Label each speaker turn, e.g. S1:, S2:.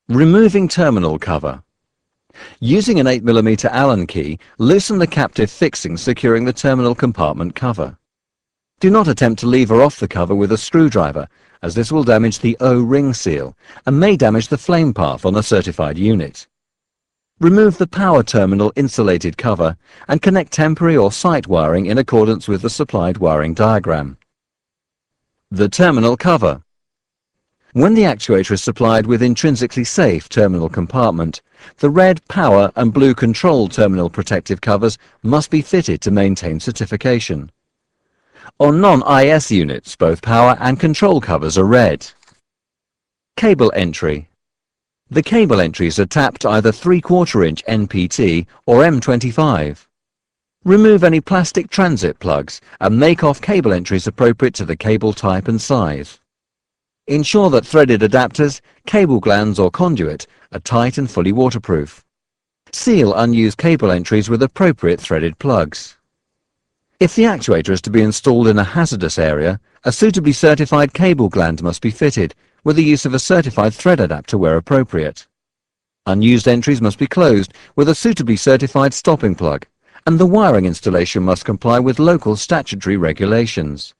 S1: Removing terminal cover. Using an 8mm Allen key, loosen the captive fixing securing the terminal compartment cover. Do not attempt to lever off the cover with a screwdriver, as this will damage the O-ring seal and may damage the flame path on a certified unit. Remove the power terminal insulated cover and connect temporary or site wiring in accordance with the supplied wiring diagram. The terminal cover. When the actuator is supplied with intrinsically safe terminal compartment, the red power and blue control terminal protective covers must be fitted to maintain certification. On non-IS units, both power and control covers are red. Cable entry. The cable entries are tapped either 3/4 inch NPT or M25. Remove any plastic transit plugs and make off cable entries appropriate to the cable type and size. Ensure that threaded adapters, cable glands or conduit are tight and fully waterproof. Seal unused cable entries with appropriate threaded plugs. If the actuator is to be installed in a hazardous area, a suitably certified cable gland must be fitted, with the use of a certified thread adapter where appropriate. Unused entries must be closed with a suitably certified stopping plug, and the wiring installation must comply with local statutory regulations.